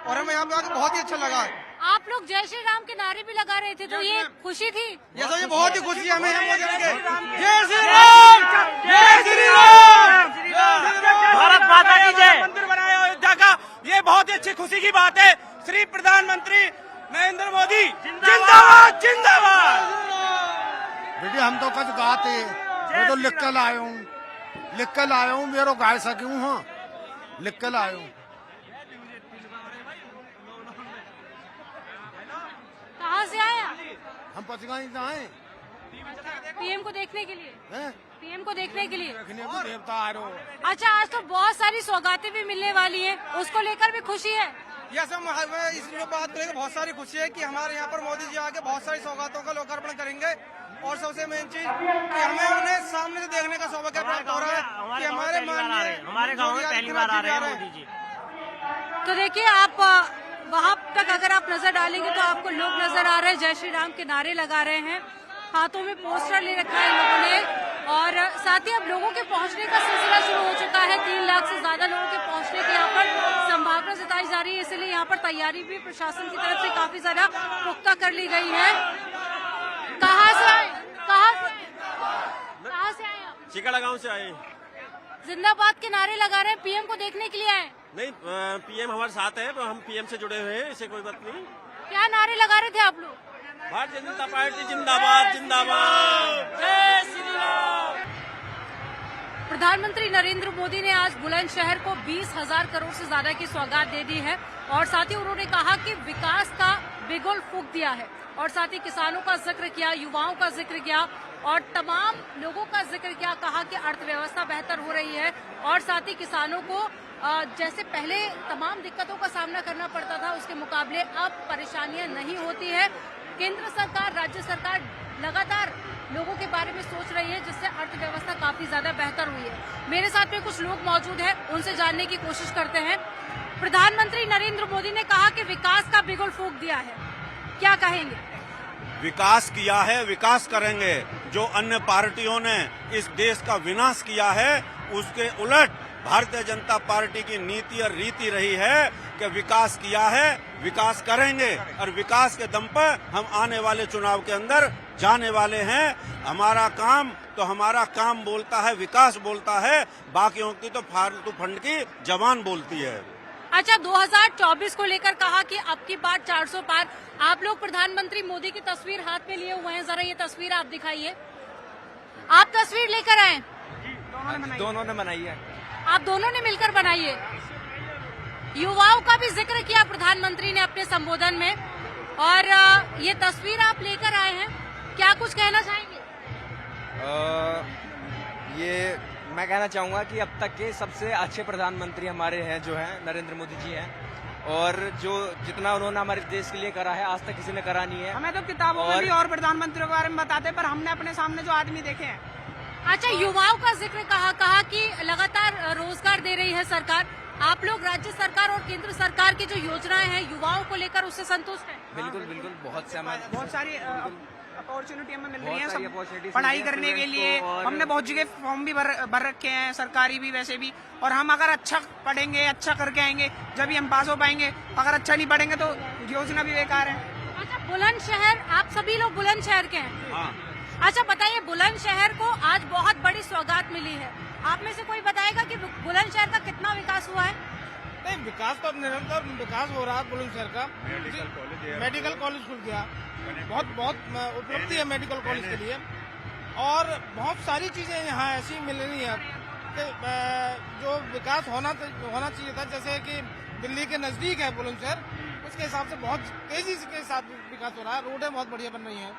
और हमें यहाँ पे आकर बहुत ही अच्छा लगा। आप लोग जय श्री राम के नारे भी लगा रहे थे, तो ये खुशी थी? ये बहुत ही खुशी है हमें यहाँ मौजूद के। जय श्री राम, जय श्री राम, भारत माता की जय। मंदिर बनाया अयोध्या का, ये बहुत ही अच्छी खुशी की बात है। श्री प्रधानमंत्री नरेंद्र मोदी जिंदाबाद जिंदाबाद। बेटी हम तो कद गाते, मैं तो लिख कर लाया हूँ, मेरे गा सकी हूँ, लिख कर लाया हूँ। कहाँ से आए आप? हम पचगाई से आए पीएम को देखने के लिए। पीएम को देखने के लिए देखने को देवता आ रहे हो। अच्छा, आज तो बहुत सारी सौगातें भी मिलने वाली हैं, उसको लेकर भी खुशी है? यस, हम इसलिए बात करेंगे, बहुत सारी खुशी है कि हमारे यहाँ पर मोदी जी आके बहुत सारी सौगातों का लोकार्पण करेंगे। और सबसे मेन चीज कि हमें उन्हें सामने से देखने का सौभाग्य प्राप्त हो रहा है कि हमारे गाँव में पहली बार आ रहे हैं मोदी जी। तो देखिए, आप वहाँ तक अगर आप नजर डालेंगे तो आपको लोग नजर आ रहे हैं, जय श्री राम के नारे लगा रहे हैं, हाथों में पोस्टर ले रखा है लोगों ने। और साथ ही अब लोगों के पहुंचने का सिलसिला शुरू हो चुका है। 3 लाख से ज्यादा लोगों के पहुंचने की यहाँ पर संभावना जताई जा रही है, इसलिए यहाँ पर तैयारी भी प्रशासन की तरफ से काफी ज्यादा पुख्ता कर ली गई है। कहाँ से आए आप? चिकड़ा गाँव से आए। जिंदाबाद के नारे लगा रहे हैं, पीएम को देखने के लिए आए? नहीं, पीएम हमारे साथ है, तो हम पीएम से जुड़े हुए हैं, इससे कोई बात नहीं। क्या नारे लगा रहे थे आप लोग? भारतीय जनता पार्टी जिंदाबाद जिंदाबाद, जय श्री राम। प्रधानमंत्री नरेंद्र मोदी ने आज बुलंदशहर को 20,000 करोड़ से ज्यादा की सौगात दे दी है और साथ ही उन्होंने कहा कि विकास का बिगुल फूंक दिया है और साथ ही किसानों का जिक्र किया, युवाओं का जिक्र किया और तमाम लोगों का जिक्र किया। कहा कि अर्थव्यवस्था बेहतर हो रही है और साथ ही किसानों को जैसे पहले तमाम दिक्कतों का सामना करना पड़ता था, उसके मुकाबले अब परेशानियां नहीं होती है। केंद्र सरकार, राज्य सरकार लगातार लोगों के बारे में सोच रही है, जिससे अर्थव्यवस्था काफी ज्यादा बेहतर हुई है। मेरे साथ में कुछ लोग मौजूद हैं, उनसे जानने की कोशिश करते हैं। प्रधानमंत्री नरेंद्र मोदी ने कहा कि विकास का बिगुल फूंक दिया है, क्या कहेंगे? विकास किया है, विकास करेंगे। जो अन्य पार्टियों ने इस देश का विनाश किया है, उसके उलट भारतीय जनता पार्टी की नीति और रीति रही है कि विकास किया है, विकास करेंगे और विकास के दम पर हम आने वाले चुनाव के अंदर जाने वाले हैं। हमारा काम बोलता है, विकास बोलता है, बाकियों की तो फालतू फंड की जबान बोलती है। अच्छा, 2024 को लेकर कहा कि अब की बार 400 पार। आप लोग प्रधानमंत्री मोदी की तस्वीर हाथ में लिए हुए हैं, जरा ये तस्वीर आप दिखाइए। आप तस्वीर लेकर आए? दोनों ने बनाई है। आप दोनों ने मिलकर बनाई है। युवाओं का भी जिक्र किया प्रधानमंत्री ने अपने संबोधन में और ये तस्वीर आप लेकर आए हैं, क्या कुछ कहना चाहेंगे? ये मैं कहना चाहूंगा कि अब तक के सबसे अच्छे प्रधानमंत्री हमारे हैं, जो हैं नरेंद्र मोदी जी हैं और जो जितना उन्होंने हमारे देश के लिए करा है आज तक किसी ने करा नहीं है। हमें तो किताबों में भी और प्रधानमंत्रियों के बारे में बताते, पर हमने अपने सामने जो आदमी देखे हैं। अच्छा, युवाओं का जिक्र कहा कि लगातार रोजगार दे रही है सरकार। आप लोग राज्य सरकार और केंद्र सरकार की जो योजनाएं हैं युवाओं को लेकर, उससे संतुष्ट हैं? बिल्कुल बिल्कुल, बहुत सारी अपॉर्चुनिटी हमें मिल रही है सब पढ़ाई करने के लिए। हमने बहुत जगह फॉर्म भी भर रखे हैं, सरकारी भी वैसे भी। और हम अगर अच्छा पढ़ेंगे, अच्छा करके आएंगे, जब ही हम पास हो पाएंगे। अगर अच्छा नहीं पढ़ेंगे तो योजना भी बेकार है। अच्छा, बुलंदशहर, आप सभी लोग बुलंदशहर के हैं? हाँ। अच्छा बताइए, बुलंदशहर को आज बहुत बड़ी सौगात मिली है, आप में से कोई बताएगा कि बुलंदशहर का कितना विकास हुआ है? नहीं, विकास तो अब निरंतर विकास हो रहा है बुलंदशहर का। मेडिकल कॉलेज खुल गया, बहुत उपलब्धि है मेडिकल कॉलेज के लिए। और बहुत सारी चीजें यहाँ ऐसी मिल रही है कि जो विकास होना चाहिए था, जैसे कि दिल्ली के नजदीक है बुलंदशहर, उसके हिसाब से बहुत तेजी के साथ विकास हो रहा है। रोडें बहुत बढ़िया बन रही हैं।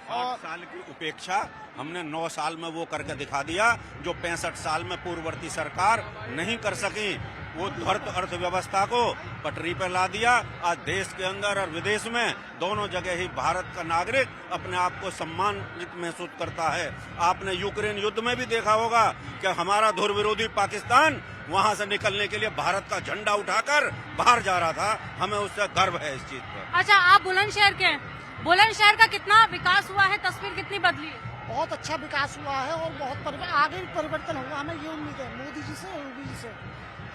60 साल की उपेक्षा हमने 9 साल में वो करके दिखा दिया, जो 65 साल में पूर्ववर्ती सरकार नहीं कर सकी। वो ध्वस्त अर्थव्यवस्था को पटरी पर ला दिया। आज देश के अंदर और विदेश में दोनों जगह ही भारत का नागरिक अपने आप को सम्मानित महसूस करता है। आपने यूक्रेन युद्ध में भी देखा होगा कि हमारा धुर विरोधी पाकिस्तान वहां से निकलने के लिए भारत का झंडा उठाकर बाहर जा रहा था। हमें उससे गर्व है इस चीज पर। अच्छा, आप बुलंदशहर के हैं, बुलंदशहर का कितना विकास हुआ है, तस्वीर कितनी बदली है? बहुत अच्छा विकास हुआ है और बहुत आगे भी परिवर्तन होगा, हमें ये उम्मीद है मोदी जी से और योगी जी से।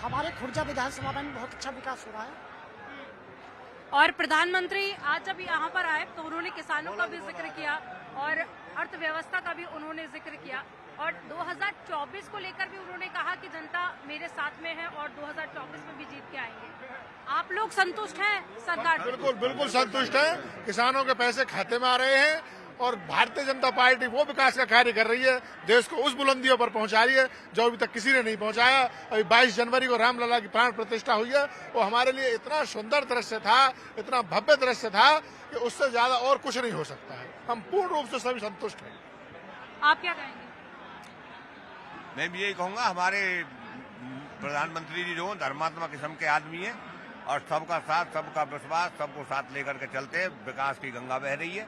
हमारे खुर्जा विधानसभा में बहुत अच्छा विकास हो रहा है। और प्रधानमंत्री आज जब यहाँ पर आए तो उन्होंने किसानों का भी जिक्र किया और अर्थव्यवस्था का भी उन्होंने जिक्र किया और 2024 को लेकर भी उन्होंने कहा कि जनता मेरे साथ में है और 2024 में भी जीत के आएंगे। आप लोग संतुष्ट हैं सरकार से? बिल्कुल बिल्कुल संतुष्ट हैं। किसानों के पैसे खाते में आ रहे हैं और भारतीय जनता पार्टी वो विकास का कार्य कर रही है, देश को उस बुलंदियों पर पहुंचा रही है जो अभी तक किसी ने नहीं पहुंचाया। अभी 22 जनवरी को रामलला की प्राण प्रतिष्ठा हुई है, वो हमारे लिए इतना सुंदर दृश्य था, इतना भव्य दृश्य था कि उससे ज्यादा और कुछ नहीं हो सकता है। हम पूर्ण रूप से सभी संतुष्ट हैं। आप क्या कहेंगे? मैं भी यही कहूंगा, हमारे प्रधानमंत्री जी जो धर्मात्मा किस्म के आदमी हैं और सबका साथ, सबका विश्वास, सबको साथ लेकर के चलते हैं। विकास की गंगा बह रही है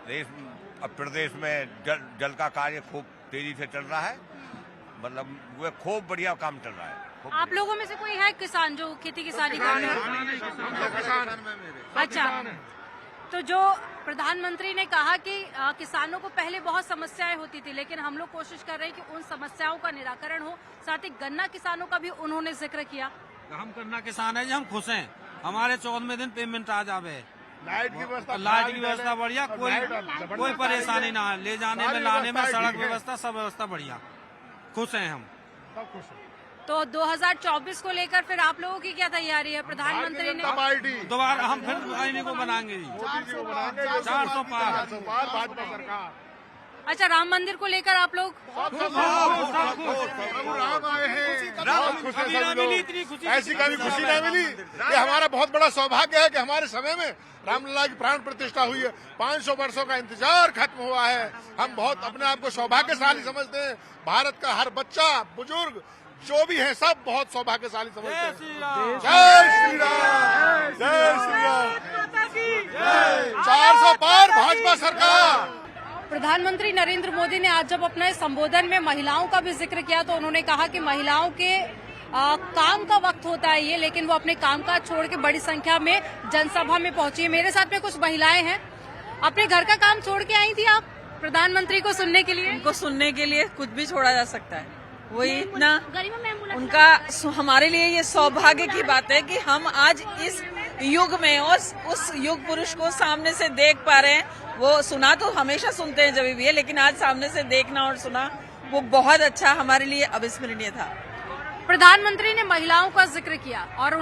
देश, अब प्रदेश में जल का कार्य खूब तेजी से चल रहा है, मतलब वो खूब बढ़िया काम चल रहा है। आप लोगों में से कोई है किसान जो खेती किसानी कर रहे हैं? अच्छा, तो जो प्रधानमंत्री ने कहा कि किसानों को पहले बहुत समस्याएं होती थी, लेकिन हम लोग कोशिश कर रहे हैं कि उन समस्याओं का निराकरण हो। साथ ही गन्ना किसानों का भी उन्होंने जिक्र किया। हम गन्ना किसान है, हम खुश हैं, हमारे 14वें दिन पेमेंट आ जावे, लाइट की व्यवस्था बढ़िया, कोई परेशानी ना है, ले जाने में लाने में, सड़क व्यवस्था सब व्यवस्था बढ़िया, खुश हैं हम। तो 2024 को लेकर फिर आप लोगों की क्या तैयारी है? प्रधानमंत्री ने दोबारा हम फिर आईने को बनाएंगे 400 पार भाजपा सरकार। अच्छा, राम मंदिर को लेकर आप लोग राम आए हैं, राम खुश है सभी लोग। ऐसी कभी खुशी नहीं मिली। ये हमारा बहुत बड़ा सौभाग्य है कि हमारे समय में रामलला की प्राण प्रतिष्ठा हुई है। 500 वर्षों का इंतजार खत्म हुआ है। हम बहुत अपने आप को सौभाग्यशाली समझते हैं। भारत का हर बच्चा, बुजुर्ग जो भी है, सब बहुत सौभाग्यशाली समझते हैं। जय श्री राम, जय श्री राम, 400 पार भाजपा सरकार। प्रधानमंत्री नरेंद्र मोदी ने आज जब अपने संबोधन में महिलाओं का भी जिक्र किया तो उन्होंने कहा कि महिलाओं के काम का वक्त होता है ये, लेकिन वो अपने काम काज छोड़ के बड़ी संख्या में जनसभा में पहुंची है। मेरे साथ में कुछ महिलाएं हैं। अपने घर का काम छोड़ के आई थी आप प्रधानमंत्री को सुनने के लिए? उनको सुनने के लिए कुछ भी छोड़ा जा सकता है, वही इतना उनका हमारे लिए ये सौभाग्य की बात है कि हम आज इस युग में उस युग पुरुष को सामने से देख पा रहे हैं। वो सुना तो हमेशा सुनते हैं जब भी है, लेकिन आज सामने से देखना और सुना वो बहुत अच्छा, हमारे लिए अविस्मरणीय था। प्रधानमंत्री ने महिलाओं का जिक्र किया और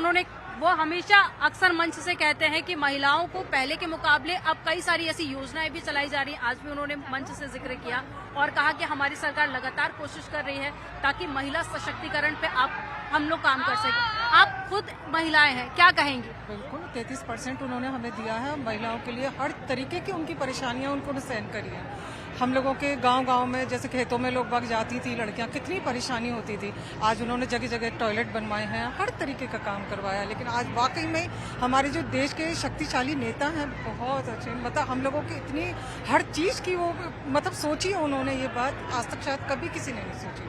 वो हमेशा अक्सर मंच से कहते हैं कि महिलाओं को पहले के मुकाबले अब कई सारी ऐसी योजनाएं भी चलाई जा रही हैं। आज भी उन्होंने मंच से जिक्र किया और कहा कि हमारी सरकार लगातार कोशिश कर रही है ताकि महिला सशक्तिकरण पे हम लोग काम कर सकें। आप खुद महिलाएं हैं, क्या कहेंगी? बिल्कुल 33% उन्होंने हमें दिया है महिलाओं के लिए। हर तरीके की उनकी परेशानियां उनको सहन करी है। हम लोगों के गांव-गांव में जैसे खेतों में लोग बाग जाती थी लड़कियां, कितनी परेशानी होती थी। आज उन्होंने जगह जगह टॉयलेट बनवाए हैं, हर तरीके का काम करवाया। लेकिन आज वाकई में हमारे जो देश के शक्तिशाली नेता हैं बहुत अच्छे, मतलब हम लोगों की इतनी हर चीज की वो मतलब सोची है उन्होंने, ये बात आज तक शायद कभी किसी ने नहीं सोची।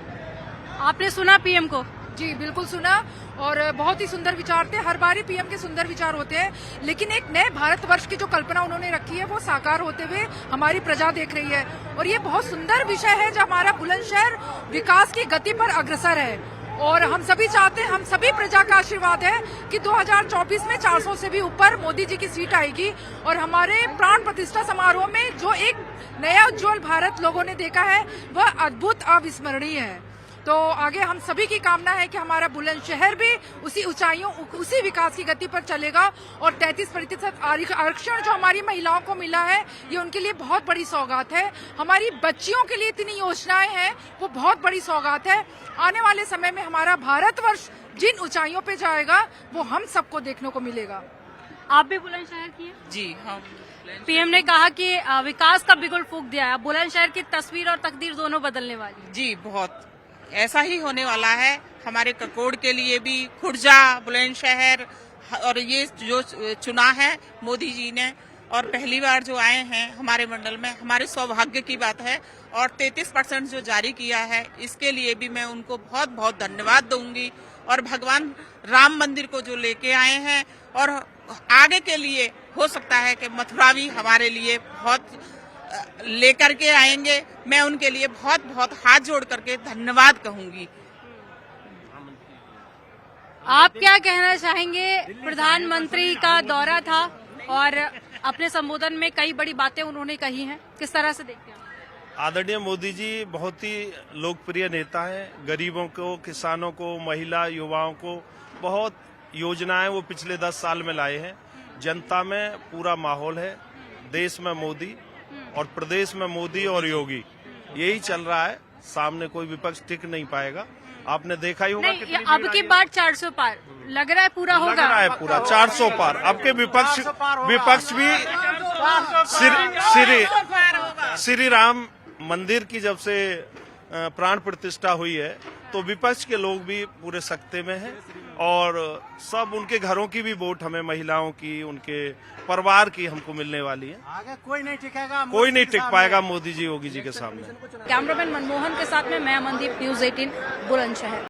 आपने सुना पीएम को? जी बिल्कुल सुना और बहुत ही सुंदर विचार थे। हर बार ही पीएम के सुंदर विचार होते हैं, लेकिन एक नए भारतवर्ष की जो कल्पना उन्होंने रखी है वो साकार होते हुए हमारी प्रजा देख रही है। और ये बहुत सुंदर विषय है जो हमारा बुलंदशहर विकास की गति पर अग्रसर है। और हम सभी चाहते हैं, हम सभी प्रजा का आशीर्वाद है कि 2024 में 400 से भी ऊपर मोदी जी की सीट आएगी। और हमारे प्राण प्रतिष्ठा समारोह में जो एक नया उज्जवल भारत लोगों ने देखा है वह अद्भुत अविस्मरणीय है। तो आगे हम सभी की कामना है कि हमारा बुलंदशहर भी उसी ऊंचाइयों, उसी विकास की गति पर चलेगा। और 33% आरक्षण जो हमारी महिलाओं को मिला है ये उनके लिए बहुत बड़ी सौगात है। हमारी बच्चियों के लिए इतनी योजनाएं हैं वो बहुत बड़ी सौगात है। आने वाले समय में हमारा भारतवर्ष जिन ऊंचाइयों पे जाएगा वो हम सबको देखने को मिलेगा। आप भी बुलंदशहर की हैं? जी हाँ। पीएम ने कहा कि विकास का बिगुल फूंक दिया है। बुलंदशहर की तस्वीर और तकदीर दोनों बदलने वाली। जी बहुत ऐसा ही होने वाला है। हमारे ककोड़ के लिए भी खुर्जा, बुलंदशहर और ये जो चुना है मोदी जी ने और पहली बार जो आए हैं हमारे मंडल में, हमारे सौभाग्य की बात है। और 33% जो जारी किया है इसके लिए भी मैं उनको बहुत बहुत धन्यवाद दूंगी। और भगवान राम मंदिर को जो लेके आए हैं और आगे के लिए हो सकता है कि मथुरा भी हमारे लिए बहुत लेकर के आएंगे। मैं उनके लिए बहुत बहुत हाथ जोड़ करके धन्यवाद कहूंगी। आप क्या कहना चाहेंगे? प्रधानमंत्री का दौरा था और अपने संबोधन में कई बड़ी बातें उन्होंने कही हैं, किस तरह से देखते हैं? आदरणीय मोदी जी बहुत ही लोकप्रिय नेता हैं। गरीबों को, किसानों को, महिला युवाओं को बहुत योजनाएं वो पिछले 10 साल में लाए हैं। जनता में पूरा माहौल है। देश में मोदी और प्रदेश में मोदी और योगी, यही चल रहा है। सामने कोई विपक्ष टिक नहीं पाएगा। आपने देखा ही होगा। नहीं, अब की बार 400 पार लग रहा है, पूरा होगा। लग रहा है पूरा 400 पार। अब के विपक्ष भी श्री राम मंदिर की जब से प्राण प्रतिष्ठा हुई है तो विपक्ष के लोग भी पूरे सख्ते में हैं और सब उनके घरों की भी वोट हमें, महिलाओं की, उनके परिवार की हमको मिलने वाली है। आगे कोई नहीं टिकेगा, कोई नहीं टिक पाएगा मोदी जी, योगी जी के सामने। कैमरामैन मनमोहन के साथ में मैं अमनदीप, न्यूज़ 18 बुलंदशहर।